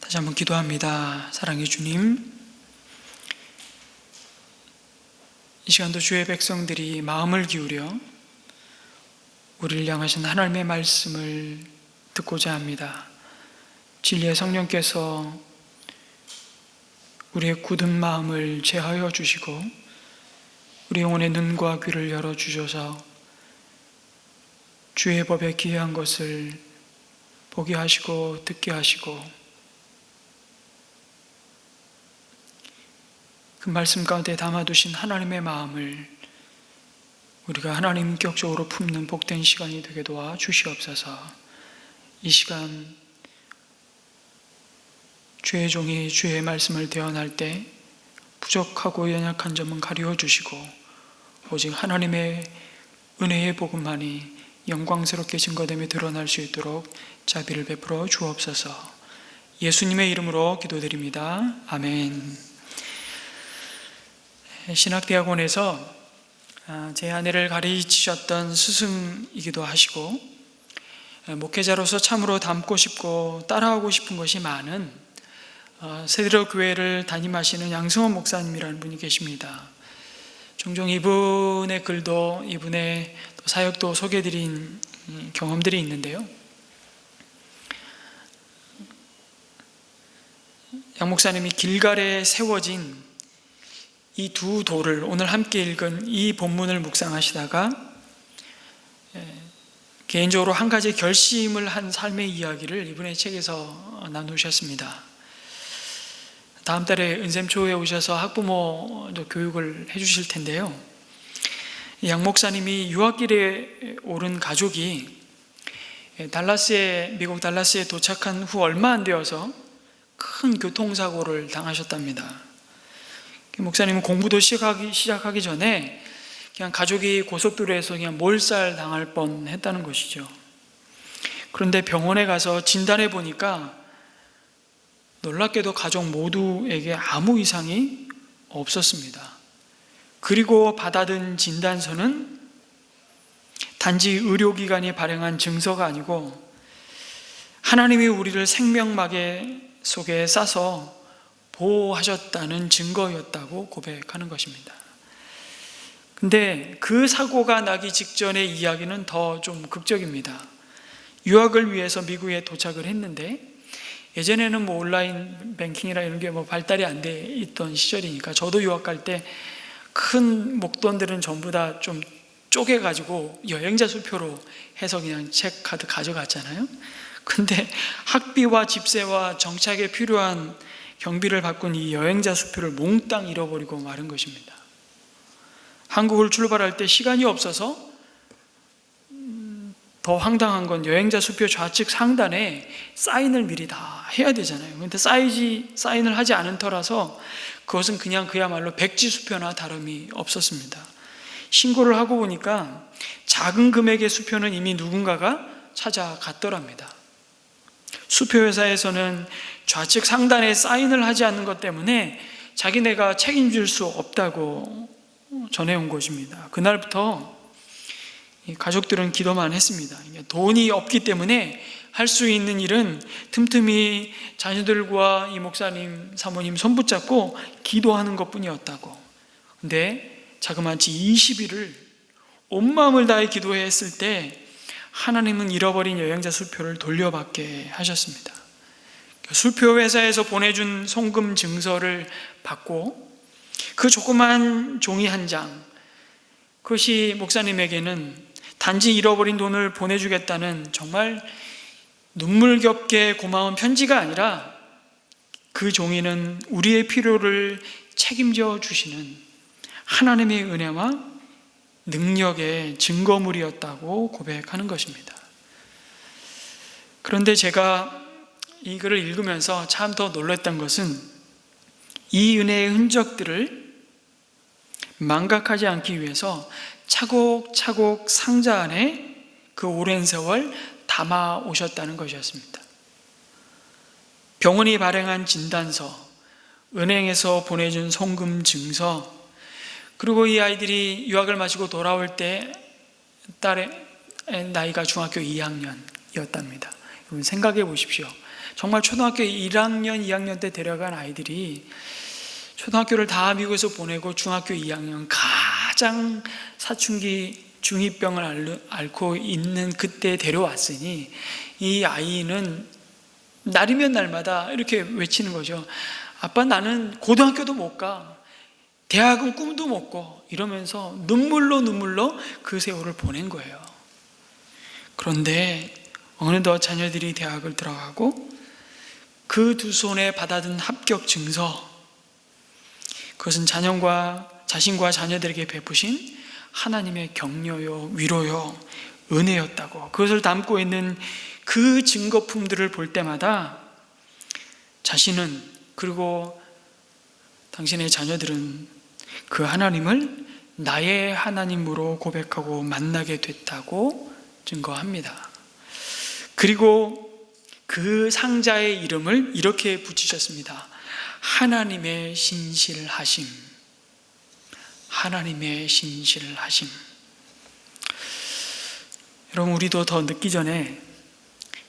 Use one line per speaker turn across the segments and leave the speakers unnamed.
다시 한번 기도합니다. 사랑의 주님, 이 시간도 주의 백성들이 마음을 기울여 우리를 향하신 하나님의 말씀을 듣고자 합니다. 진리의 성령께서 우리의 굳은 마음을 제하여 주시고 우리 영혼의 눈과 귀를 열어주셔서 주의 법에 기이한 것을 보게 하시고 듣게 하시고 그 말씀 가운데 담아두신 하나님의 마음을 우리가 하나님 인격적으로 품는 복된 시간이 되게 도와 주시옵소서. 이 시간 주의 종이 주의 말씀을 대언할 때 부족하고 연약한 점은 가리워 주시고 오직 하나님의 은혜의 복음만이 영광스럽게 증거되며 드러날 수 있도록 자비를 베풀어 주옵소서. 예수님의 이름으로 기도드립니다. 아멘. 신학대학원에서 제 아내를 가르치셨던 스승이기도 하시고 목회자로서 참으로 닮고 싶고 따라하고 싶은 것이 많은 세드로 교회를 담임하시는 양승원 목사님이라는 분이 계십니다. 종종 이분의 글도 이분의 사역도 소개해드린 경험들이 있는데요, 양 목사님이 길갈에 세워진 이 두 돌을, 오늘 함께 읽은 이 본문을 묵상하시다가 개인적으로 한 가지 결심을 한 삶의 이야기를 이분의 책에서 나누셨습니다. 다음 달에 은샘초에 오셔서 학부모 교육을 해주실 텐데요, 양 목사님이 유학길에 오른 가족이 미국 달라스에 도착한 후 얼마 안 되어서 큰 교통사고를 당하셨답니다. 목사님은 공부도 시작하기 전에 그냥 가족이 고속도로에서 그냥 몰살 당할 뻔했다는 것이죠. 그런데 병원에 가서 진단해 보니까 놀랍게도 가족 모두에게 아무 이상이 없었습니다. 그리고 받아든 진단서는 단지 의료기관이 발행한 증서가 아니고 하나님이 우리를 생명마개 속에 싸서 보호하셨다는 증거였다고 고백하는 것입니다. 근데 그 사고가 나기 직전의 이야기는 더 좀 극적입니다. 유학을 위해서 미국에 도착을 했는데 예전에는 온라인 뱅킹이나 이런 게 발달이 안 돼 있던 시절이니까 저도 유학 갈 때 큰 목돈들은 전부 다 좀 쪼개가지고 여행자 수표로 해서 그냥 체크카드 가져갔잖아요. 근데 학비와 집세와 정착에 필요한 경비를 바꾼 이 여행자 수표를 몽땅 잃어버리고 마른 것입니다. 한국을 출발할 때 시간이 없어서 더 황당한 건 여행자 수표 좌측 상단에 사인을 미리 다 해야 되잖아요. 그런데 사인을 하지 않은 터라서 그것은 그냥 그야말로 백지 수표나 다름이 없었습니다. 신고를 하고 보니까 작은 금액의 수표는 이미 누군가가 찾아갔더랍니다. 수표회사에서는 좌측 상단에 사인을 하지 않는 것 때문에 자기네가 책임질 수 없다고 전해온 것입니다. 그날부터 가족들은 기도만 했습니다. 돈이 없기 때문에 할 수 있는 일은 틈틈이 자녀들과 이 목사님, 사모님 손 붙잡고 기도하는 것뿐이었다고. 근데 자그마치 20일을 온 마음을 다해 기도했을 때 하나님은 잃어버린 여행자 수표를 돌려받게 하셨습니다. 수표 회사에서 보내준 송금 증서를 받고 그 조그만 종이 한 장, 그것이 목사님에게는 단지 잃어버린 돈을 보내주겠다는 정말 눈물겹게 고마운 편지가 아니라 그 종이는 우리의 필요를 책임져 주시는 하나님의 은혜와 능력의 증거물이었다고 고백하는 것입니다. 그런데 제가 이 글을 읽으면서 참 더 놀랐던 것은 이 은혜의 흔적들을 망각하지 않기 위해서 차곡차곡 상자 안에 그 오랜 세월 담아 오셨다는 것이었습니다. 병원이 발행한 진단서, 은행에서 보내준 송금 증서, 그리고 이 아이들이 유학을 마치고 돌아올 때 딸의 나이가 중학교 2학년이었답니다. 여러분 생각해 보십시오. 정말 초등학교 1학년, 2학년 때 데려간 아이들이 초등학교를 다 미국에서 보내고 중학교 2학년 가장 사춘기 중2병을 앓고 있는 그때 데려왔으니 이 아이는 날이면 날마다 이렇게 외치는 거죠. 아빠, 나는 고등학교도 못 가, 대학은 꿈도 못 꿔, 이러면서 눈물로 그 세월을 보낸 거예요. 그런데 어느덧 자녀들이 대학을 들어가고 그 두 손에 받아든 합격 증서, 그것은 자신과 자녀들에게 베푸신 하나님의 격려요, 위로요, 은혜였다고, 그것을 담고 있는 그 증거품들을 볼 때마다 자신은, 그리고 당신의 자녀들은 그 하나님을 나의 하나님으로 고백하고 만나게 됐다고 증거합니다. 그리고 그 상자의 이름을 이렇게 붙이셨습니다. 하나님의 신실하심. 하나님의 신실하심. 여러분, 우리도 더 늦기 전에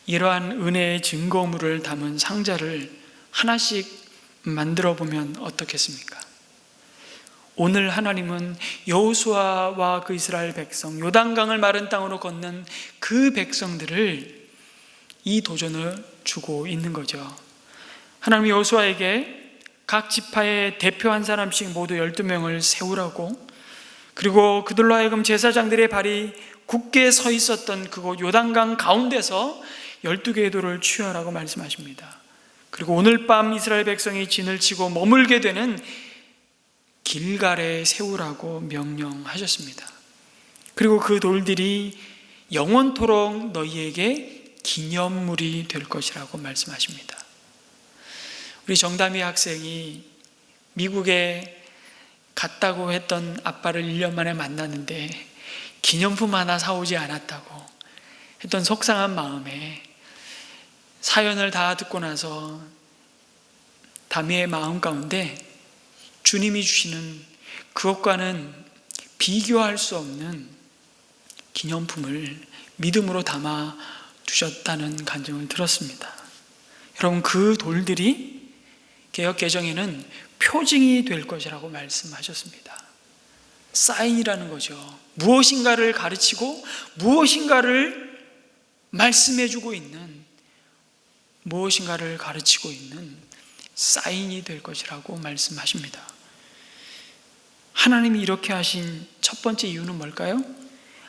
이러한 은혜의 증거물을 담은 상자를 하나씩 만들어 보면 어떻겠습니까? 오늘 하나님은 여호수아와 그 이스라엘 백성, 요단강을 마른 땅으로 건넌 그 백성들을 이 도전을 주고 있는 거죠. 하나님이 여호수아에게 각 지파의 대표 한 사람씩 모두 12명을 세우라고, 그리고 그들로 하여금 제사장들의 발이 굳게 서 있었던 그곳 요단강 가운데서 12개의 돌을 취하라고 말씀하십니다. 그리고 오늘 밤 이스라엘 백성이 진을 치고 머물게 되는 길갈에 세우라고 명령하셨습니다. 그리고 그 돌들이 영원토록 너희에게 기념물이 될 것이라고 말씀하십니다. 우리 정담희 학생이 미국에 갔다고 했던 아빠를 1년 만에 만났는데 기념품 하나 사오지 않았다고 했던 속상한 마음에 사연을 다 듣고 나서 담희의 마음 가운데 주님이 주시는 그것과는 비교할 수 없는 기념품을 믿음으로 담아 두셨다는 간증을 들었습니다. 여러분, 그 돌들이 개역 개정에는 표징이 될 것이라고 말씀하셨습니다. 사인이라는 거죠. 무엇인가를 가르치고 무엇인가를 말씀해주고 있는, 무엇인가를 가르치고 있는 사인이 될 것이라고 말씀하십니다. 하나님이 이렇게 하신 첫 번째 이유는 뭘까요?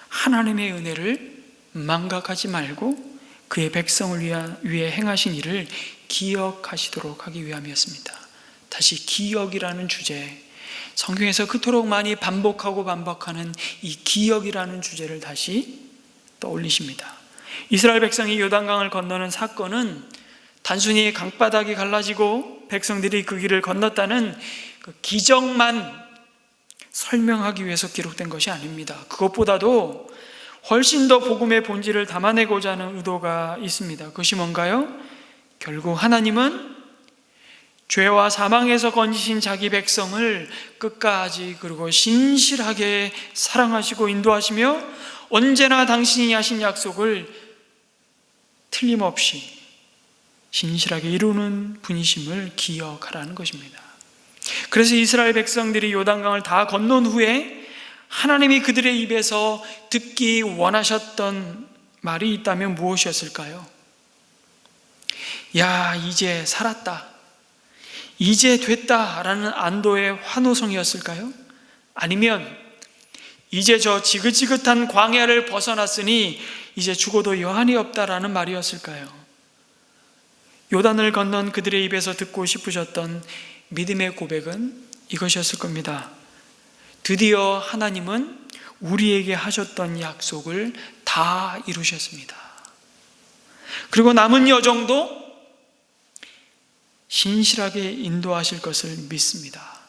하나님의 은혜를 망각하지 말고 그의 백성을 위해 행하신 일을 기억하시도록 하기 위함이었습니다. 다시 기억이라는 주제, 성경에서 그토록 많이 반복하는 이 기억이라는 주제를 다시 떠올리십니다. 이스라엘 백성이 요단강을 건너는 사건은 단순히 강바닥이 갈라지고 백성들이 그 길을 건넜다는 그 기적만 설명하기 위해서 기록된 것이 아닙니다. 그것보다도 훨씬 더 복음의 본질을 담아내고자 하는 의도가 있습니다. 그것이 뭔가요? 결국 하나님은 죄와 사망에서 건지신 자기 백성을 끝까지, 그리고 신실하게 사랑하시고 인도하시며 언제나 당신이 하신 약속을 틀림없이 신실하게 이루는 분이심을 기억하라는 것입니다. 그래서 이스라엘 백성들이 요단강을 다 건넌 후에 하나님이 그들의 입에서 듣기 원하셨던 말이 있다면 무엇이었을까요? 야, 이제 살았다, 이제 됐다라는 안도의 환호성이었을까요? 아니면 이제 저 지긋지긋한 광야를 벗어났으니 이제 죽어도 여한이 없다라는 말이었을까요? 요단을 건넌 그들의 입에서 듣고 싶으셨던 믿음의 고백은 이것이었을 겁니다. 드디어 하나님은 우리에게 하셨던 약속을 다 이루셨습니다. 그리고 남은 여정도 신실하게 인도하실 것을 믿습니다.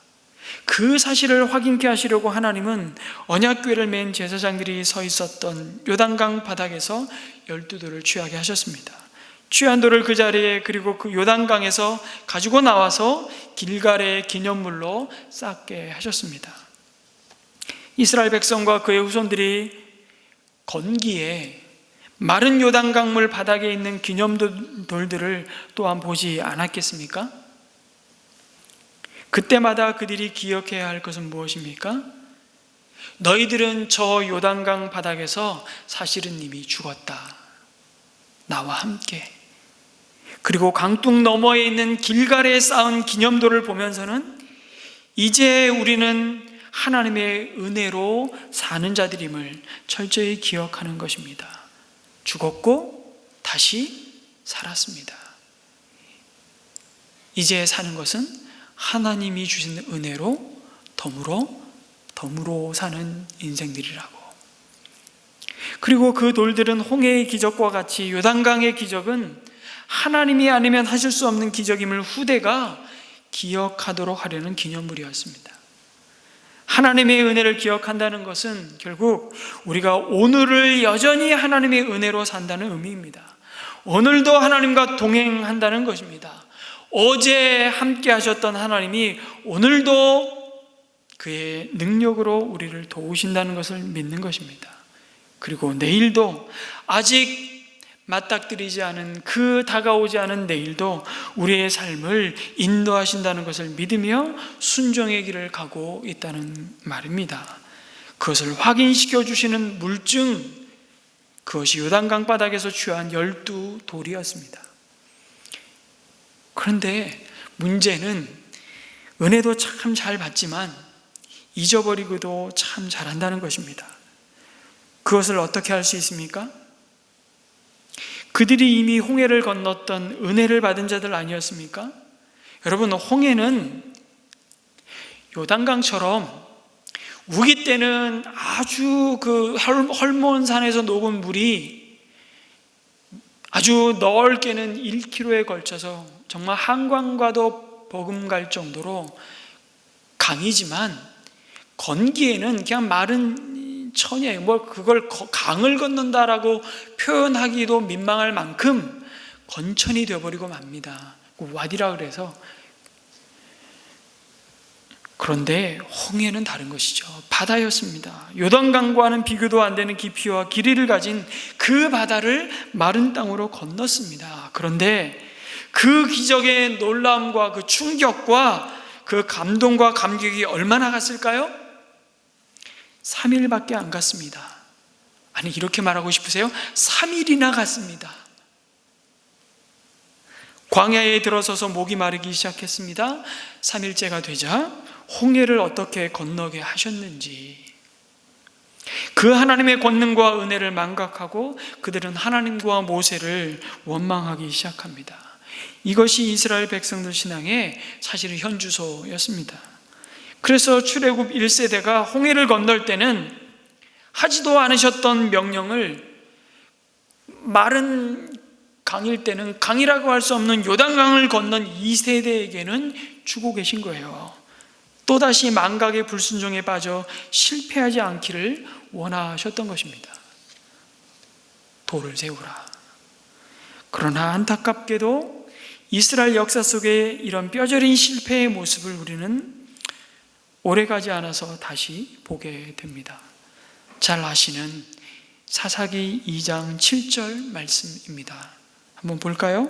그 사실을 확인케 하시려고 하나님은 언약궤를 맨 제사장들이 서 있었던 요단강 바닥에서 12돌을 취하게 하셨습니다. 취한 돌을 그 자리에, 그리고 그 요단강에서 가지고 나와서 길갈의 기념물로 쌓게 하셨습니다. 이스라엘 백성과 그의 후손들이 건기에 마른 요단강물 바닥에 있는 기념돌들을 또한 보지 않았겠습니까? 그때마다 그들이 기억해야 할 것은 무엇입니까? 너희들은 저 요단강 바닥에서 사실은 이미 죽었다. 나와 함께. 그리고 강둑 너머에 있는 길갈에 쌓은 기념돌을 보면서는 이제 우리는 하나님의 은혜로 사는 자들임을 철저히 기억하는 것입니다. 죽었고 다시 살았습니다. 이제 사는 것은 하나님이 주신 은혜로 덤으로 사는 인생들이라고. 그리고 그 돌들은 홍해의 기적과 같이 요단강의 기적은 하나님이 아니면 하실 수 없는 기적임을 후대가 기억하도록 하려는 기념물이었습니다. 하나님의 은혜를 기억한다는 것은 결국 우리가 오늘을 여전히 하나님의 은혜로 산다는 의미입니다. 오늘도 하나님과 동행한다는 것입니다. 어제 함께 하셨던 하나님이 오늘도 그의 능력으로 우리를 도우신다는 것을 믿는 것입니다. 그리고 내일도 아직 맞닥뜨리지 않은 그 다가오지 않은 내일도 우리의 삶을 인도하신다는 것을 믿으며 순종의 길을 가고 있다는 말입니다. 그것을 확인시켜 주시는 물증, 그것이 요단강 바닥에서 취한 12돌이었습니다. 그런데 문제는 은혜도 참 잘 받지만 잊어버리고도 참 잘한다는 것입니다. 그것을 어떻게 할 수 있습니까? 그들이 이미 홍해를 건넜던 은혜를 받은 자들 아니었습니까? 여러분, 홍해는 요단강처럼 우기 때는 아주 그 헐몬 산에서 녹은 물이 아주 넓게는 1km에 걸쳐서 정말 한강과도 버금갈 정도로 강이지만 건기에는 그냥 마른 천이에요. 그걸 강을 걷는다라고 표현하기도 민망할 만큼 건천이 되어버리고 맙니다. 와디라 그래서. 그런데 홍해는 다른 것이죠. 바다였습니다. 요단강과는 비교도 안 되는 깊이와 길이를 가진 그 바다를 마른 땅으로 건넜습니다. 그런데 그 기적의 놀라움과 그 충격과 그 감동과 감격이 얼마나 갔을까요? 3일밖에 안 갔습니다. 아니, 이렇게 말하고 싶으세요? 3일이나 갔습니다. 광야에 들어서서 목이 마르기 시작했습니다. 3일째가 되자 홍해를 어떻게 건너게 하셨는지, 그 하나님의 권능과 은혜를 망각하고 그들은 하나님과 모세를 원망하기 시작합니다. 이것이 이스라엘 백성들 신앙의 사실은 현주소였습니다. 그래서 출애굽 1세대가 홍해를 건널 때는 하지도 않으셨던 명령을 마른 강일 때는 강이라고 할 수 없는 요단강을 건넌 2세대에게는 주고 계신 거예요. 또다시 망각의 불순종에 빠져 실패하지 않기를 원하셨던 것입니다. 돌을 세우라. 그러나 안타깝게도 이스라엘 역사 속에 이런 뼈저린 실패의 모습을 우리는 오래가지 않아서 다시 보게 됩니다. 잘 아시는 사사기 2장 7절 말씀입니다. 한번 볼까요?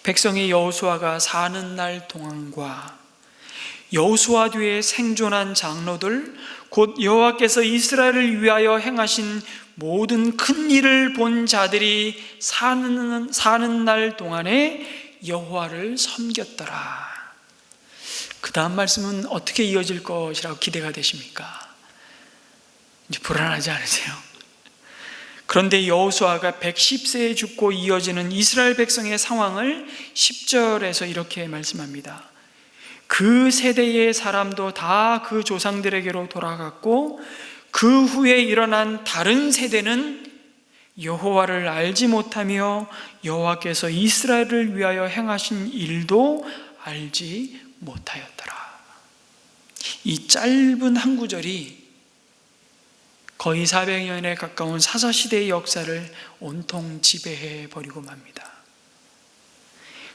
백성의 여호수아가 사는 날 동안과 여호수아 뒤에 생존한 장로들 곧 여호와께서 이스라엘을 위하여 행하신 모든 큰 일을 본 자들이 사는 날 동안에 여호와를 섬겼더라. 그 다음 말씀은 어떻게 이어질 것이라고 기대가 되십니까? 이제 불안하지 않으세요? 그런데 여호수아가 110세에 죽고 이어지는 이스라엘 백성의 상황을 10절에서 이렇게 말씀합니다. 그 세대의 사람도 다 그 조상들에게로 돌아갔고 그 후에 일어난 다른 세대는 여호와를 알지 못하며 여호와께서 이스라엘을 위하여 행하신 일도 알지 못하였더라. 이 짧은 한 구절이 거의 400년에 가까운 사사시대의 역사를 온통 지배해 버리고 맙니다.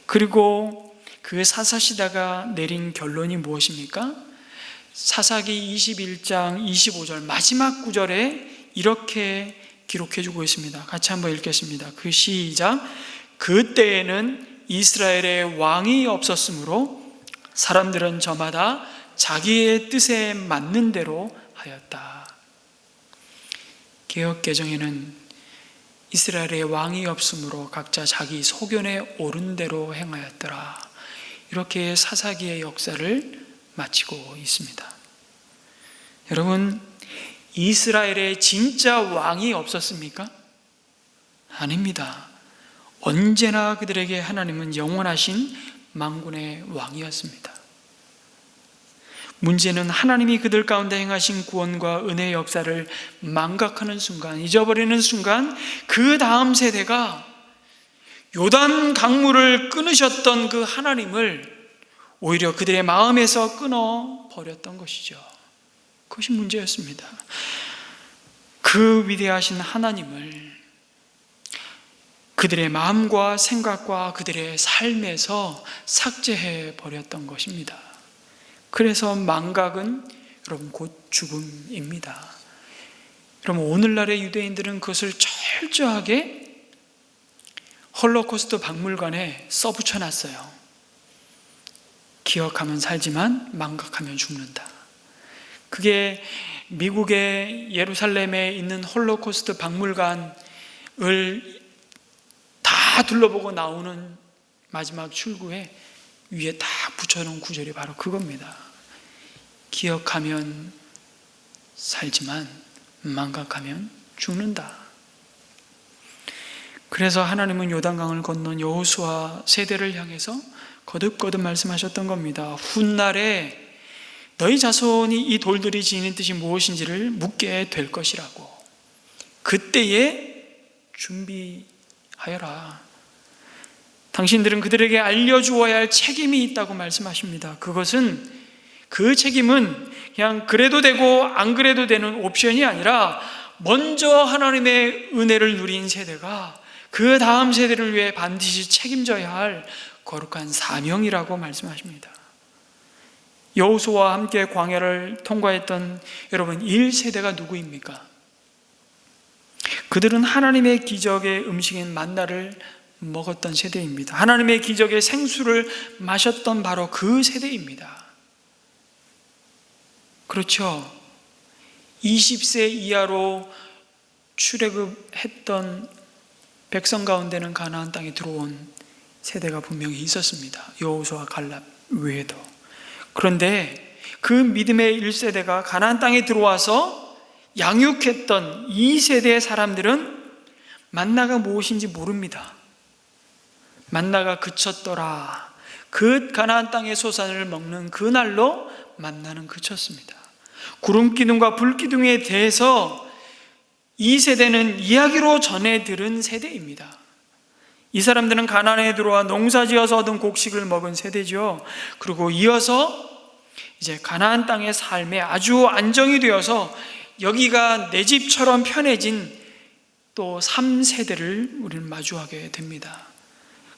그리고 그 사사시대가 내린 결론이 무엇입니까? 사사기 21장 25절 마지막 구절에 이렇게 기록해주고 있습니다. 같이 한번 읽겠습니다. 시작. 그때에는 이스라엘에 왕이 없었으므로 사람들은 저마다 자기의 뜻에 맞는 대로 하였다. 개역개정에는 이스라엘에 왕이 없으므로 각자 자기 소견에 옳은 대로 행하였더라, 이렇게 사사기의 역사를 마치고 있습니다. 여러분, 이스라엘에 진짜 왕이 없었습니까? 아닙니다. 언제나 그들에게 하나님은 영원하신 만군의 왕이었습니다. 문제는 하나님이 그들 가운데 행하신 구원과 은혜의 역사를 망각하는 순간, 잊어버리는 순간, 그 다음 세대가 요단 강물을 끊으셨던 그 하나님을 오히려 그들의 마음에서 끊어버렸던 것이죠. 그것이 문제였습니다. 그 위대하신 하나님을 그들의 마음과 생각과 그들의 삶에서 삭제해 버렸던 것입니다. 그래서 망각은 여러분 곧 죽음입니다. 여러분, 오늘날의 유대인들은 그것을 철저하게 홀로코스트 박물관에 써붙여 놨어요. 기억하면 살지만 망각하면 죽는다. 그게 미국의 예루살렘에 있는 홀로코스트 박물관을 다 둘러보고 나오는 마지막 출구에 위에 딱 붙여놓은 구절이 바로 그겁니다. 기억하면 살지만 망각하면 죽는다. 그래서 하나님은 요단강을 건넌 여호수아 세대를 향해서 거듭거듭 말씀하셨던 겁니다. 훗날에 너희 자손이 이 돌들이 지니는 뜻이 무엇인지를 묻게 될 것이라고. 그때에 준비하여라. 당신들은 그들에게 알려주어야 할 책임이 있다고 말씀하십니다. 그 책임은 그냥 그래도 되고 안 그래도 되는 옵션이 아니라 먼저 하나님의 은혜를 누린 세대가 그 다음 세대를 위해 반드시 책임져야 할 거룩한 사명이라고 말씀하십니다. 여호수아와 함께 광야를 통과했던 여러분 1세대가 누구입니까? 그들은 하나님의 기적의 음식인 만나를 먹었던 세대입니다. 하나님의 기적의 생수를 마셨던 바로 그 세대입니다. 그렇죠? 20세 이하로 출애굽했던 백성 가운데는 가나안 땅에 들어온 세대가 분명히 있었습니다. 여호수아, 갈렙 외에도. 그런데 그 믿음의 1세대가 가나안 땅에 들어와서 양육했던 2세대의 사람들은 만나가 무엇인지 모릅니다. 만나가 그쳤더라. 그 가나안 땅의 소산을 먹는 그날로 만나는 그쳤습니다. 구름 기둥과 불 기둥에 대해서 이 세대는 이야기로 전해 들은 세대입니다. 이 사람들은 가나안에 들어와 농사지어서 얻은 곡식을 먹은 세대죠. 그리고 이어서 이제 가나안 땅의 삶에 아주 안정이 되어서 여기가 내 집처럼 편해진 또 3세대를 우리는 마주하게 됩니다.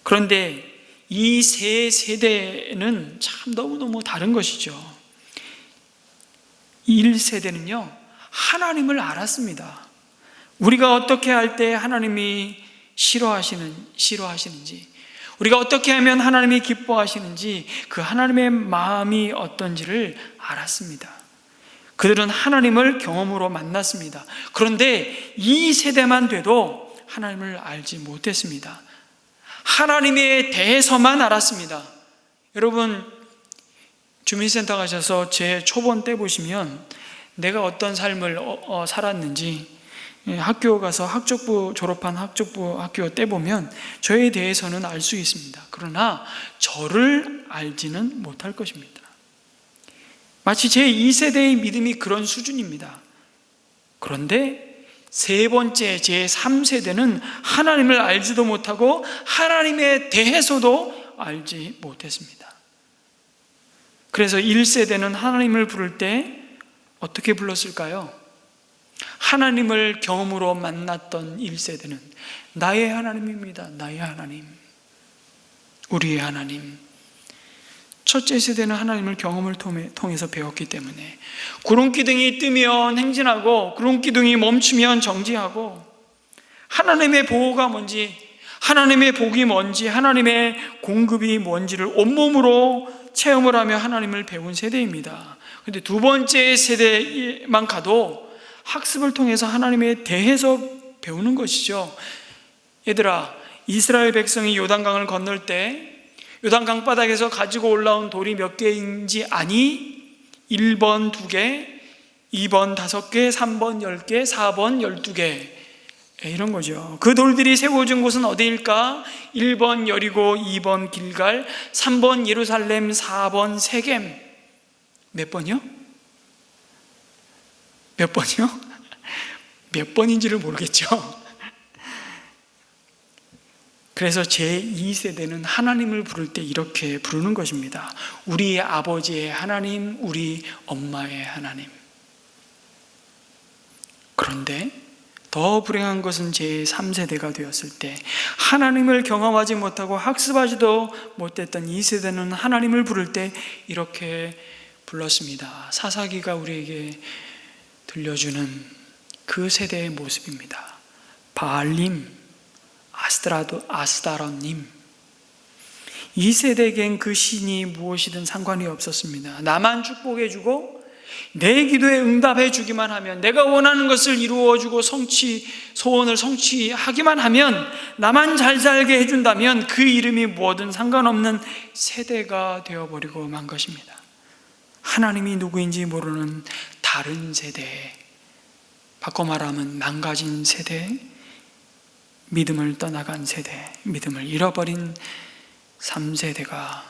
그런데 이 세 세대는 참 너무너무 다른 것이죠. 1세대는요, 하나님을 알았습니다. 우리가 어떻게 할 때 하나님이 싫어하시는지, 우리가 어떻게 하면 하나님이 기뻐하시는지, 그 하나님의 마음이 어떤지를 알았습니다. 그들은 하나님을 경험으로 만났습니다. 그런데 이 세대만 돼도 하나님을 알지 못했습니다. 하나님에 대해서만 알았습니다. 여러분, 주민센터 가셔서 제 초본 때 보시면 내가 어떤 삶을 살았는지, 학교 가서 졸업한 학적부 학교 때 보면 저에 대해서는 알 수 있습니다. 그러나 저를 알지는 못할 것입니다. 마치 제 2세대의 믿음이 그런 수준입니다. 그런데 세 번째, 제 3세대는 하나님을 알지도 못하고 하나님에 대해서도 알지 못했습니다. 그래서 1세대는 하나님을 부를 때 어떻게 불렀을까요? 하나님을 경험으로 만났던 1세대는 나의 하나님입니다. 나의 하나님, 우리의 하나님. 첫째 세대는 하나님을 경험을 통해서 배웠기 때문에 구름기둥이 뜨면 행진하고 구름기둥이 멈추면 정지하고 하나님의 보호가 뭔지, 하나님의 복이 뭔지, 하나님의 공급이 뭔지를 온몸으로 체험을 하며 하나님을 배운 세대입니다. 그런데 두 번째 세대만 가도 학습을 통해서 하나님에 대해서 배우는 것이죠. 얘들아, 이스라엘 백성이 요단강을 건널 때 요단강 바닥에서 가지고 올라온 돌이 몇 개인지 아니? 1번 2개, 2번 5개, 3번 10개, 4번 12개, 이런 거죠. 그 돌들이 세워진 곳은 어디일까? 1번 여리고, 2번 길갈, 3번 예루살렘, 4번 세겜. 몇 번이요? 몇 번이요? 몇 번인지를 모르겠죠. 그래서 제2세대는 하나님을 부를 때 이렇게 부르는 것입니다. 우리 아버지의 하나님, 우리 엄마의 하나님. 그런데 더 불행한 것은 제3세대가 되었을 때 하나님을 경험하지 못하고 학습하지도 못했던 2세대는 하나님을 부를 때 이렇게 불렀습니다. 사사기가 우리에게 들려주는 그 세대의 모습입니다. 바알림, 아스다롯님. 이 세대에겐 그 신이 무엇이든 상관이 없었습니다. 나만 축복해주고 내 기도에 응답해주기만 하면, 내가 원하는 것을 이루어주고 소원을 성취하기만 하면, 나만 잘 살게 해준다면 그 이름이 뭐든 상관없는 세대가 되어버리고 만 것입니다. 하나님이 누구인지 모르는 다른 세대, 바꿔 말하면 망가진 세대, 믿음을 떠나간 세대, 믿음을 잃어버린 3세대가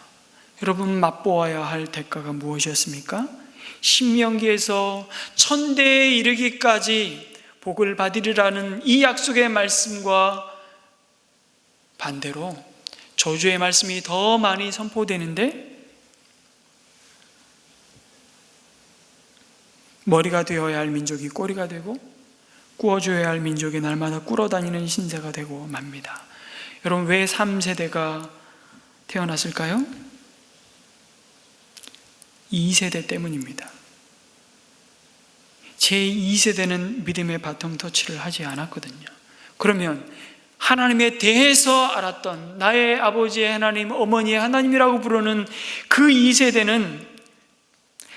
여러분 맛보아야 할 대가가 무엇이었습니까? 신명기에서 천대에 이르기까지 복을 받으리라는 이 약속의 말씀과 반대로 저주의 말씀이 더 많이 선포되는데, 머리가 되어야 할 민족이 꼬리가 되고 꾸어줘야 할 민족이 날마다 꿇어다니는 신세가 되고 맙니다. 여러분, 왜 3세대가 태어났을까요? 2세대 때문입니다. 제2세대는 믿음의 바통 터치를 하지 않았거든요. 그러면 하나님에 대해서 알았던 나의 아버지의 하나님, 어머니의 하나님이라고 부르는 그 2세대는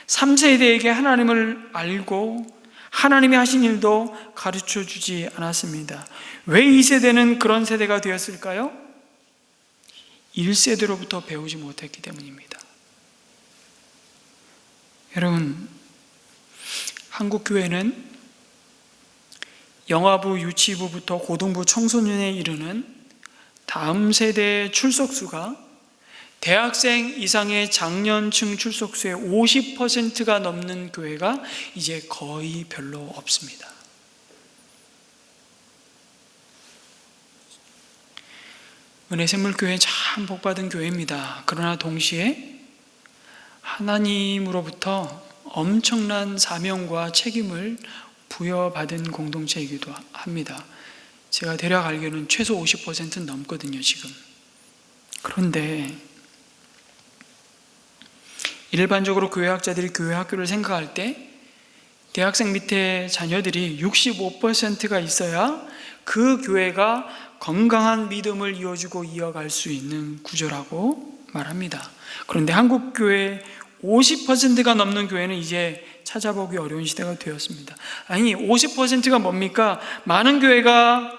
3세대에게 하나님을 알고 하나님이 하신 일도 가르쳐 주지 않았습니다. 왜 2세대는 그런 세대가 되었을까요? 1세대로부터 배우지 못했기 때문입니다. 여러분, 한국 교회는 영아부, 유치부부터 고등부 청소년에 이르는 다음 세대의 출석수가 대학생 이상의 장년층 출석수의 50%가 넘는 교회가 이제 거의 별로 없습니다. 은혜샘물교회 참 복받은 교회입니다. 그러나 동시에 하나님으로부터 엄청난 사명과 책임을 부여받은 공동체이기도 합니다. 제가 대략 알기로는 최소 50%는 넘거든요, 지금. 그런데 일반적으로 교회학자들이 교회 학교를 생각할 때 대학생 밑에 자녀들이 65%가 있어야 그 교회가 건강한 믿음을 이어주고 이어갈 수 있는 구조라고 말합니다. 그런데 한국 교회 50%가 넘는 교회는 이제 찾아보기 어려운 시대가 되었습니다. 아니, 50%가 뭡니까? 많은 교회가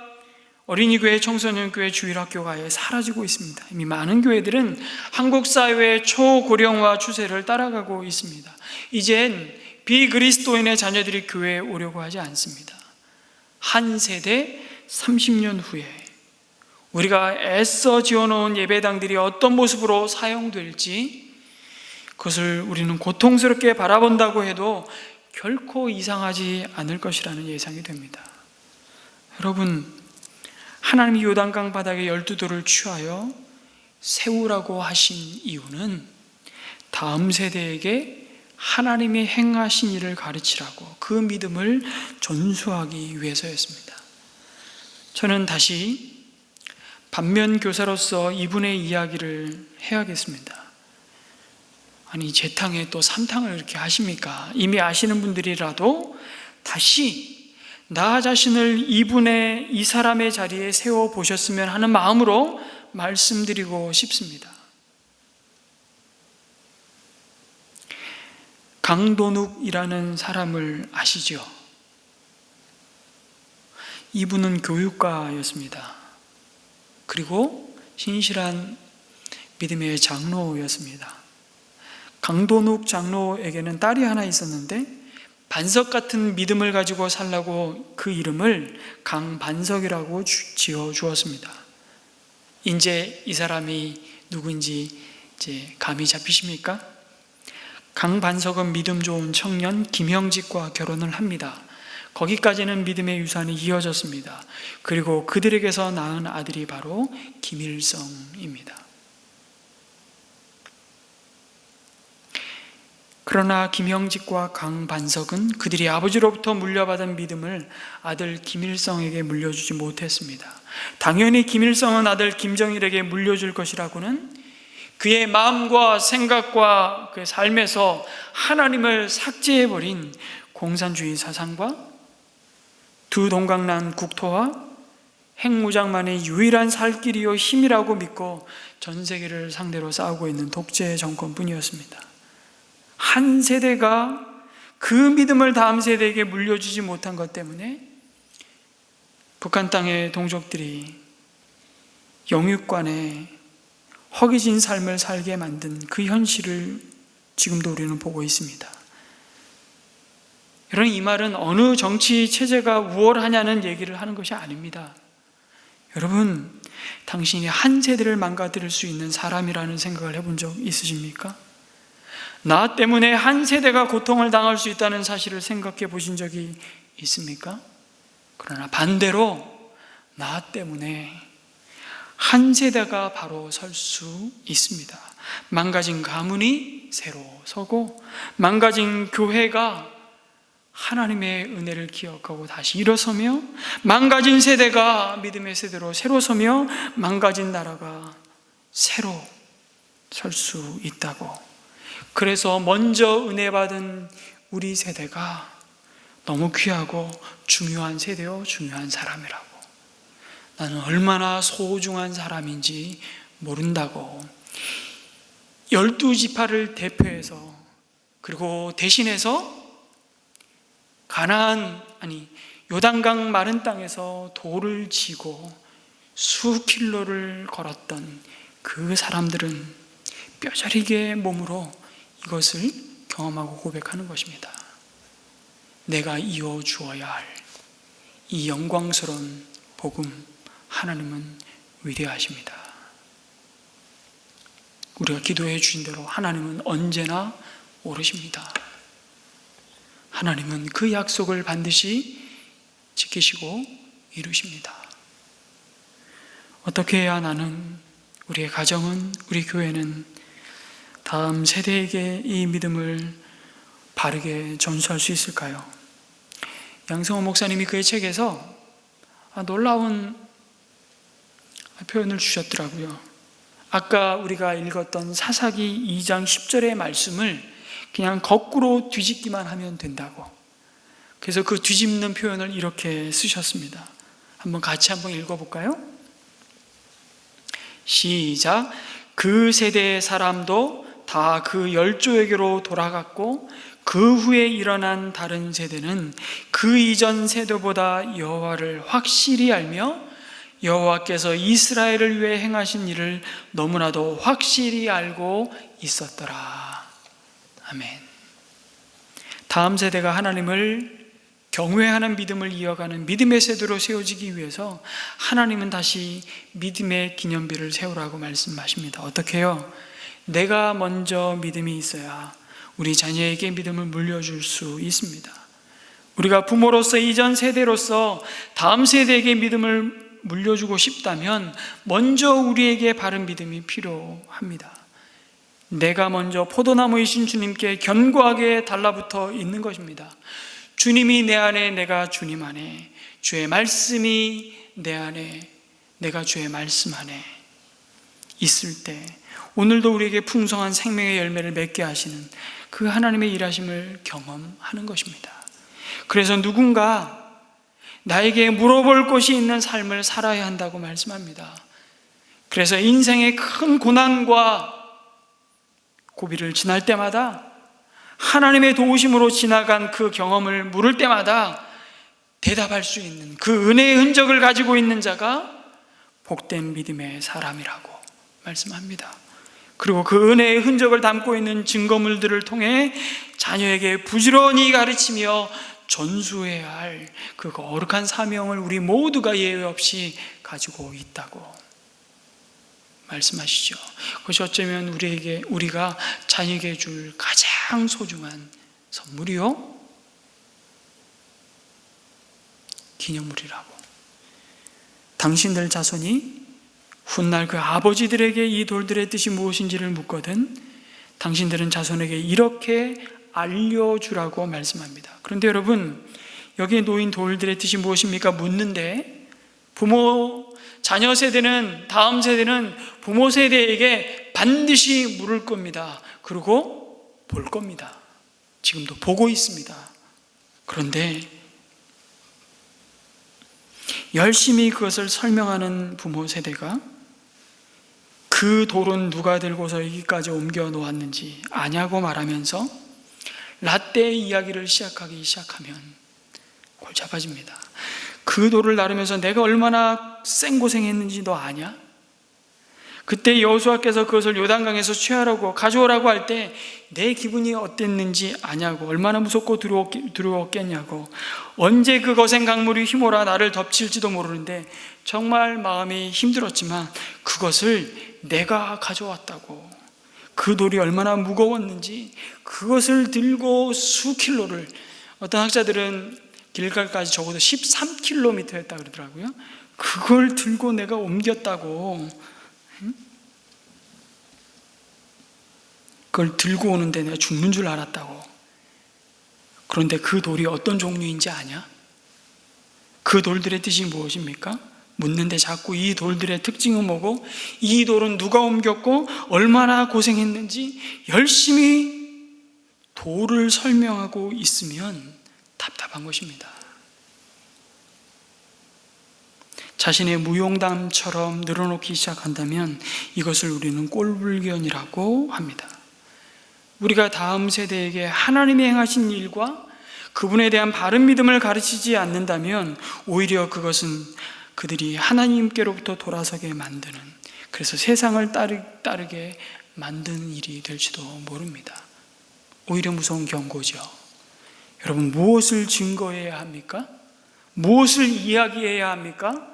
어린이교회, 청소년교회, 주일학교가 아예 사라지고 있습니다. 이미 많은 교회들은 한국 사회의 초고령화 추세를 따라가고 있습니다. 이젠 비그리스도인의 자녀들이 교회에 오려고 하지 않습니다. 한 세대 30년 후에 우리가 애써 지어놓은 예배당들이 어떤 모습으로 사용될지, 그것을 우리는 고통스럽게 바라본다고 해도 결코 이상하지 않을 것이라는 예상이 됩니다. 여러분, 하나님이 요단강 바닥에 12돌을 취하여 세우라고 하신 이유는 다음 세대에게 하나님이 행하신 일을 가르치라고, 그 믿음을 전수하기 위해서였습니다. 저는 다시 반면교사로서 이분의 이야기를 해야겠습니다. 아니, 재탕에 또 3탕을 이렇게 하십니까? 이미 아시는 분들이라도 다시 나 자신을 이분의 이 사람의 자리에 세워 보셨으면 하는 마음으로 말씀드리고 싶습니다. 강도눅이라는 사람을 아시죠? 이분은 교육가였습니다. 그리고 신실한 믿음의 장로였습니다. 강도눅 장로에게는 딸이 하나 있었는데 반석 같은 믿음을 가지고 살라고 그 이름을 강반석이라고 지어 주었습니다. 이제 이 사람이 누구인지 이제 감이 잡히십니까? 강반석은 믿음 좋은 청년 김형직과 결혼을 합니다. 거기까지는 믿음의 유산이 이어졌습니다. 그리고 그들에게서 낳은 아들이 바로 김일성입니다. 그러나 김형직과 강반석은 그들이 아버지로부터 물려받은 믿음을 아들 김일성에게 물려주지 못했습니다. 당연히 김일성은 아들 김정일에게 물려줄 것이라고는 그의 마음과 생각과 그의 삶에서 하나님을 삭제해버린 공산주의 사상과 두 동강난 국토와 핵무장만의 유일한 살 길이요 힘이라고 믿고 전 세계를 상대로 싸우고 있는 독재 정권뿐이었습니다. 한 세대가 그 믿음을 다음 세대에게 물려주지 못한 것 때문에 북한 땅의 동족들이 영육간에 허기진 삶을 살게 만든 그 현실을 지금도 우리는 보고 있습니다. 여러분, 이 말은 어느 정치 체제가 우월하냐는 얘기를 하는 것이 아닙니다. 여러분, 당신이 한 세대를 망가뜨릴 수 있는 사람이라는 생각을 해본 적 있으십니까? 나 때문에 한 세대가 고통을 당할 수 있다는 사실을 생각해 보신 적이 있습니까? 그러나 반대로 나 때문에 한 세대가 바로 설 수 있습니다. 망가진 가문이 새로 서고 망가진 교회가 하나님의 은혜를 기억하고 다시 일어서며 망가진 세대가 믿음의 세대로 새로 서며 망가진 나라가 새로 설 수 있다고. 그래서 먼저 은혜 받은 우리 세대가 너무 귀하고 중요한 세대요, 중요한 사람이라고. 나는 얼마나 소중한 사람인지 모른다고. 12지파를 대표해서 그리고 대신해서 요단강 마른 땅에서 돌을 지고 수킬로를 걸었던 그 사람들은 뼈저리게 몸으로 이것을 경험하고 고백하는 것입니다. 내가 이어 주어야 할 이 영광스러운 복음, 하나님은 위대하십니다. 우리가 기도해 주신 대로 하나님은 언제나 오르십니다. 하나님은 그 약속을 반드시 지키시고 이루십니다. 어떻게 해야 나는, 우리의 가정은, 우리 교회는 다음 세대에게 이 믿음을 바르게 전수할 수 있을까요? 양성호 목사님이 그의 책에서 놀라운 표현을 주셨더라고요. 아까 우리가 읽었던 사사기 2장 10절의 말씀을 그냥 거꾸로 뒤집기만 하면 된다고. 그래서 그 뒤집는 표현을 이렇게 쓰셨습니다. 같이 한번 읽어볼까요? 시작. 그 세대의 사람도 다 그 열조에게로 돌아갔고 그 후에 일어난 다른 세대는 그 이전 세대보다 여호와를 확실히 알며 여호와께서 이스라엘을 위해 행하신 일을 너무나도 확실히 알고 있었더라. 아멘. 다음 세대가 하나님을 경외하는 믿음을 이어가는 믿음의 세대로 세워지기 위해서 하나님은 다시 믿음의 기념비를 세우라고 말씀하십니다. 어떻게 해요? 내가 먼저 믿음이 있어야 우리 자녀에게 믿음을 물려줄 수 있습니다. 우리가 부모로서 이전 세대로서 다음 세대에게 믿음을 물려주고 싶다면 먼저 우리에게 바른 믿음이 필요합니다. 내가 먼저 포도나무이신 주님께 견고하게 달라붙어 있는 것입니다. 주님이 내 안에, 내가 주님 안에, 주의 말씀이 내 안에, 내가 주의 말씀 안에 있을 때 오늘도 우리에게 풍성한 생명의 열매를 맺게 하시는 그 하나님의 일하심을 경험하는 것입니다. 그래서 누군가 나에게 물어볼 곳이 있는 삶을 살아야 한다고 말씀합니다. 그래서 인생의 큰 고난과 고비를 지날 때마다 하나님의 도우심으로 지나간 그 경험을 물을 때마다 대답할 수 있는 그 은혜의 흔적을 가지고 있는 자가 복된 믿음의 사람이라고 말씀합니다. 그리고 그 은혜의 흔적을 담고 있는 증거물들을 통해 자녀에게 부지런히 가르치며 전수해야 할 그 거룩한 사명을 우리 모두가 예외 없이 가지고 있다고 말씀하시죠. 그것이 어쩌면 우리가 자녀에게 줄 가장 소중한 선물이요, 기념물이라고. 당신들 자손이 훗날 그 아버지들에게 이 돌들의 뜻이 무엇인지를 묻거든 당신들은 자손에게 이렇게 알려주라고 말씀합니다. 그런데 여러분, 여기에 놓인 돌들의 뜻이 무엇입니까? 묻는데 자녀 세대는, 다음 세대는 부모 세대에게 반드시 물을 겁니다. 그리고 볼 겁니다. 지금도 보고 있습니다. 그런데 열심히 그것을 설명하는 부모 세대가 그 돌은 누가 들고서 여기까지 옮겨 놓았는지 아냐고 말하면서 라떼의 이야기를 시작하면 골치 아파집니다. 그 돌을 나르면서 내가 얼마나 생고생했는지 너 아냐? 그때 여호수아께서 그것을 요단강에서 취하라고 가져오라고 할 때 내 기분이 어땠는지 아냐고, 얼마나 무섭고 두려웠겠냐고, 언제 그 거센 강물이 휘몰아 나를 덮칠지도 모르는데 정말 마음이 힘들었지만 그것을 내가 가져왔다고, 그 돌이 얼마나 무거웠는지 그것을 들고 수킬로를, 어떤 학자들은 길갈까지 적어도 13km였다 그러더라고요. 그걸 들고 내가 옮겼다고. 그걸 들고 오는데 내가 죽는 줄 알았다고. 그런데 그 돌이 어떤 종류인지 아냐? 그 돌들의 뜻이 무엇입니까? 묻는데 자꾸 이 돌들의 특징은 뭐고, 이 돌은 누가 옮겼고 얼마나 고생했는지 열심히 돌을 설명하고 있으면 답답한 것입니다. 자신의 무용담처럼 늘어놓기 시작한다면 이것을 우리는 꼴불견이라고 합니다. 우리가 다음 세대에게 하나님이 행하신 일과 그분에 대한 바른 믿음을 가르치지 않는다면 오히려 그것은 그들이 하나님께로부터 돌아서게 만드는, 그래서 세상을 따르게 만드는 일이 될지도 모릅니다. 오히려 무서운 경고죠. 여러분, 무엇을 증거해야 합니까? 무엇을 이야기해야 합니까?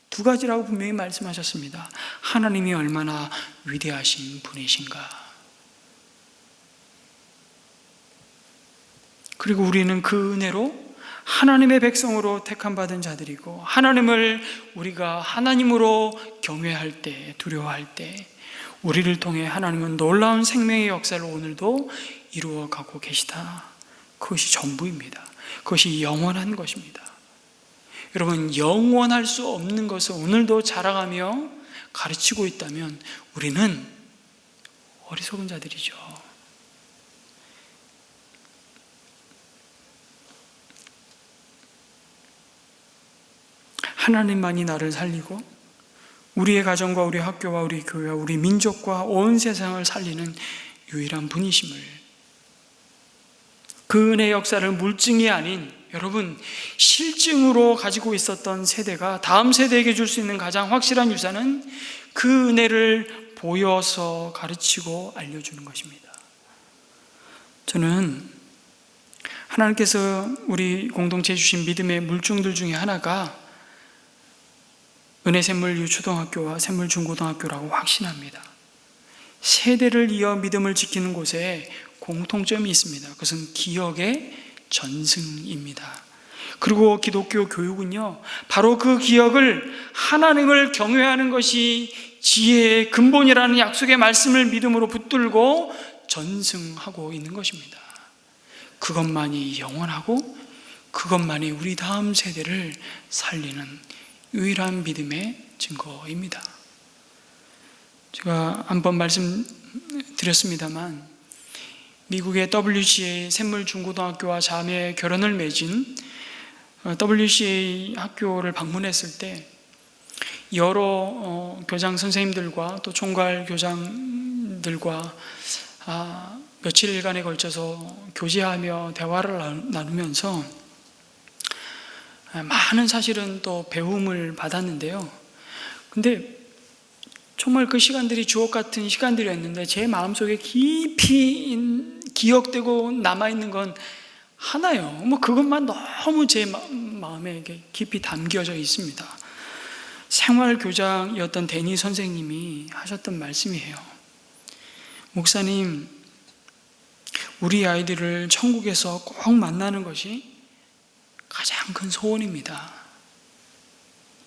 두 가지라고 분명히 말씀하셨습니다. 하나님이 얼마나 위대하신 분이신가, 그리고 우리는 그 은혜로 하나님의 백성으로 택함받은 자들이고, 하나님을 우리가 하나님으로 경외할 때, 두려워할 때 우리를 통해 하나님은 놀라운 생명의 역사를 오늘도 이루어가고 계시다. 그것이 전부입니다. 그것이 영원한 것입니다. 여러분, 영원할 수 없는 것을 오늘도 자랑하며 가르치고 있다면 우리는 어리석은 자들이죠. 하나님만이 나를 살리고 우리의 가정과 우리 학교와 우리 교회와 우리 민족과 온 세상을 살리는 유일한 분이심을, 그 은혜의 역사를 물증이 아닌 여러분 실증으로 가지고 있었던 세대가 다음 세대에게 줄 수 있는 가장 확실한 유산은 그 은혜를 보여서 가르치고 알려주는 것입니다. 저는 하나님께서 우리 공동체에 주신 믿음의 물증들 중에 하나가 은혜샘물 유초등학교와 샘물 중고등학교라고 확신합니다. 세대를 이어 믿음을 지키는 곳에 공통점이 있습니다. 그것은 기억의 전승입니다. 그리고 기독교 교육은요, 바로 그 기억을 하나님을 경외하는 것이 지혜의 근본이라는 약속의 말씀을 믿음으로 붙들고 전승하고 있는 것입니다. 그것만이 영원하고 그것만이 우리 다음 세대를 살리는 유일한 믿음의 증거입니다. 제가 한번 말씀드렸습니다만 미국의 WGA 샘물 중고등학교와 자매 결혼을 맺은 WCA 학교를 방문했을 때 여러 교장 선생님들과 또 총괄 교장들과 며칠간에 걸쳐서 교제하며 대화를 나누면서 많은 사실은 또 배움을 받았는데요. 근데 정말 그 시간들이 주옥 같은 시간들이었는데 제 마음속에 깊이 기억되고 남아있는 건 하나요. 뭐 그것만 너무 제 마음에 깊이 담겨져 있습니다. 생활교장이었던 데니 선생님이 하셨던 말씀이에요. 목사님, 우리 아이들을 천국에서 꼭 만나는 것이 가장 큰 소원입니다.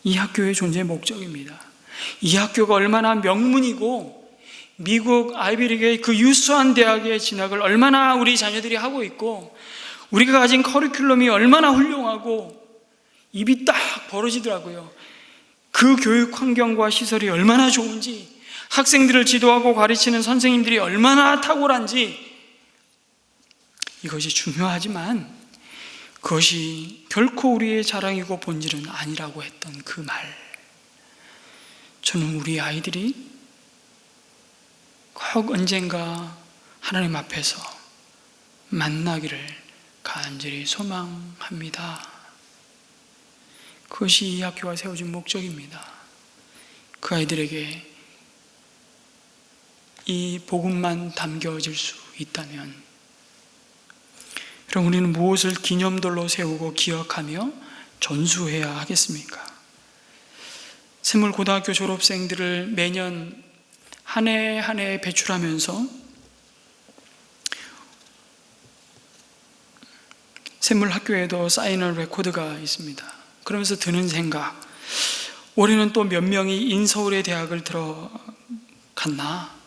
이 학교의 존재 목적입니다. 이 학교가 얼마나 명문이고 미국 아이비리그의 그 유수한 대학의 진학을 얼마나 우리 자녀들이 하고 있고 우리가 가진 커리큘럼이 얼마나 훌륭하고 입이 딱 벌어지더라고요. 그 교육 환경과 시설이 얼마나 좋은지, 학생들을 지도하고 가르치는 선생님들이 얼마나 탁월한지, 이것이 중요하지만 그것이 결코 우리의 자랑이고 본질은 아니라고 했던 그 말, 저는 우리 아이들이 꼭 언젠가 하나님 앞에서 만나기를 간절히 소망합니다. 그것이 이 학교가 세워진 목적입니다. 그 아이들에게 이 복음만 담겨질 수 있다면, 그럼 우리는 무엇을 기념돌로 세우고 기억하며 전수해야 하겠습니까? 샘물고등학교 졸업생들을 매년 한 해 한 해 배출하면서 샘물학교에도 쌓이는 레코드가 있습니다. 그러면서 드는 생각, 올해는 또 몇 명이 인서울의 대학을 들어갔나?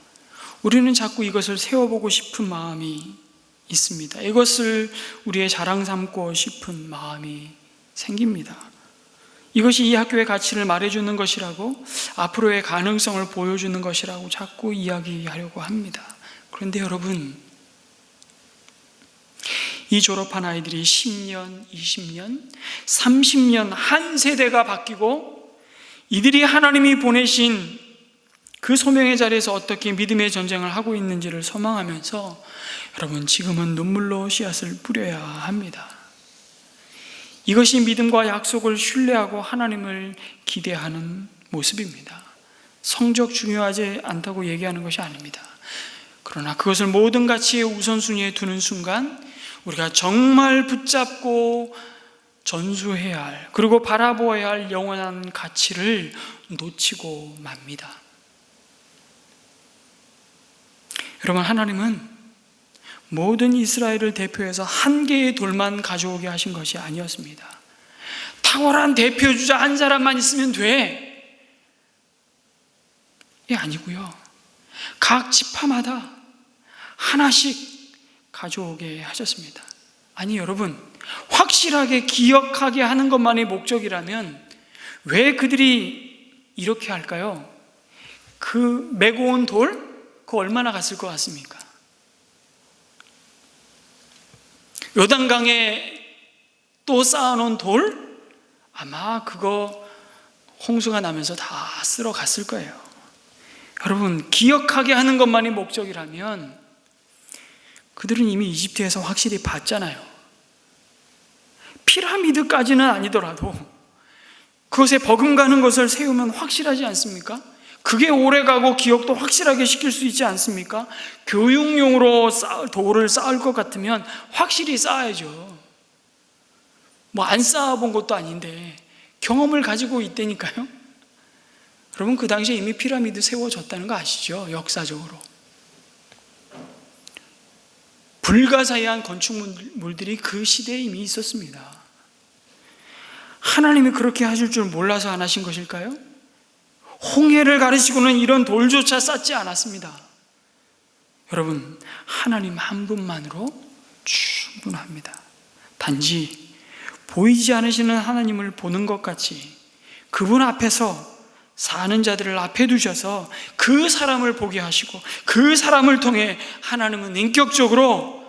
우리는 자꾸 이것을 세워보고 싶은 마음이 있습니다. 이것을 우리의 자랑 삼고 싶은 마음이 생깁니다. 이것이 이 학교의 가치를 말해주는 것이라고, 앞으로의 가능성을 보여주는 것이라고 자꾸 이야기하려고 합니다. 그런데 여러분, 이 졸업한 아이들이 10년, 20년, 30년 한 세대가 바뀌고 이들이 하나님이 보내신 그 소명의 자리에서 어떻게 믿음의 전쟁을 하고 있는지를 소망하면서, 여러분, 지금은 눈물로 씨앗을 뿌려야 합니다. 이것이 믿음과 약속을 신뢰하고 하나님을 기대하는 모습입니다. 성적 중요하지 않다고 얘기하는 것이 아닙니다. 그러나 그것을 모든 가치의 우선순위에 두는 순간 우리가 정말 붙잡고 전수해야 할, 그리고 바라보아야 할 영원한 가치를 놓치고 맙니다. 여러분, 하나님은 모든 이스라엘을 대표해서 한 개의 돌만 가져오게 하신 것이 아니었습니다. 탁월한 대표주자 한 사람만 있으면 돼, 이게 아니고요, 각 지파마다 하나씩 가져오게 하셨습니다. 아니 여러분, 확실하게 기억하게 하는 것만이 목적이라면 왜 그들이 이렇게 할까요? 그 메고 온 돌, 그거 얼마나 갔을 것 같습니까? 요단강에 또 쌓아놓은 돌, 아마 그거 홍수가 나면서 다 쓸어 갔을 거예요. 여러분, 기억하게 하는 것만이 목적이라면 그들은 이미 이집트에서 확실히 봤잖아요. 피라미드까지는 아니더라도 그것에 버금가는 것을 세우면 확실하지 않습니까? 그게 오래가고 기억도 확실하게 시킬 수 있지 않습니까? 교육용으로 돌을 쌓을 것 같으면 확실히 쌓아야죠. 뭐 안 쌓아본 것도 아닌데 경험을 가지고 있다니까요. 여러분, 그 당시에 이미 피라미드 세워졌다는 거 아시죠? 역사적으로 불가사의한 건축물들이 그 시대에 이미 있었습니다. 하나님이 그렇게 하실 줄 몰라서 안 하신 것일까요? 홍해를 가르치고는 이런 돌조차 쌓지 않았습니다. 여러분, 하나님 한 분만으로 충분합니다. 단지 보이지 않으시는 하나님을 보는 것 같이 그분 앞에서 사는 자들을 앞에 두셔서 그 사람을 보게 하시고 그 사람을 통해 하나님은 인격적으로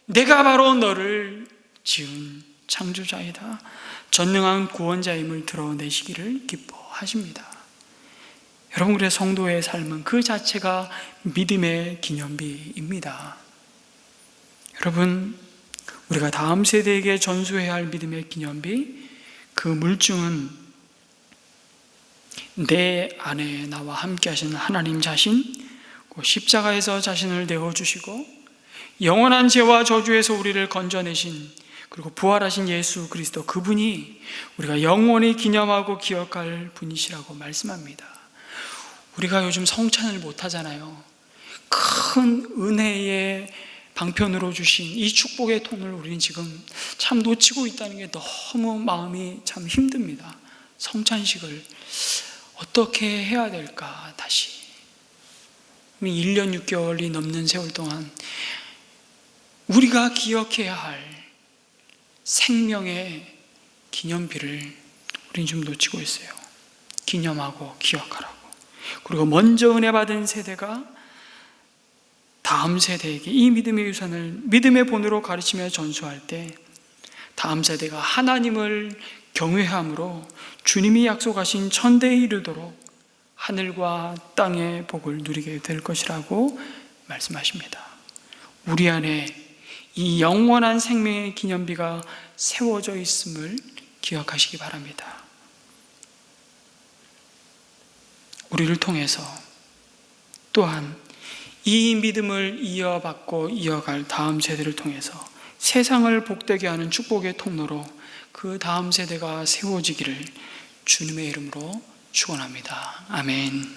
내가 바로 너를 지은 창조자이다, 전능한 구원자임을 드러내시기를 기뻐하십니다. 여러분, 그래서 성도의 삶은 그 자체가 믿음의 기념비입니다. 여러분, 우리가 다음 세대에게 전수해야 할 믿음의 기념비, 그 물증은 내 안에 나와 함께 하시는 하나님 자신, 십자가에서 자신을 내어주시고 영원한 죄와 저주에서 우리를 건져내신, 그리고 부활하신 예수 그리스도, 그분이 우리가 영원히 기념하고 기억할 분이시라고 말씀합니다. 우리가 요즘 성찬을 못하잖아요. 큰 은혜의 방편으로 주신 이 축복의 통을 우리는 지금 참 놓치고 있다는 게 너무 마음이 참 힘듭니다. 성찬식을 어떻게 해야 될까? 다시 1년 6개월이 넘는 세월 동안 우리가 기억해야 할 생명의 기념비를 우리는 좀 놓치고 있어요. 기념하고 기억하라고. 그리고 먼저 은혜 받은 세대가 다음 세대에게 이 믿음의 유산을 믿음의 본으로 가르치며 전수할 때 다음 세대가 하나님을 경외함으로 주님이 약속하신 천대에 이르도록 하늘과 땅의 복을 누리게 될 것이라고 말씀하십니다. 우리 안에 이 영원한 생명의 기념비가 세워져 있음을 기억하시기 바랍니다. 우리를 통해서 또한 이 믿음을 이어받고 이어갈 다음 세대를 통해서 세상을 복되게 하는 축복의 통로로 그 다음 세대가 세워지기를 주님의 이름으로 축원합니다. 아멘.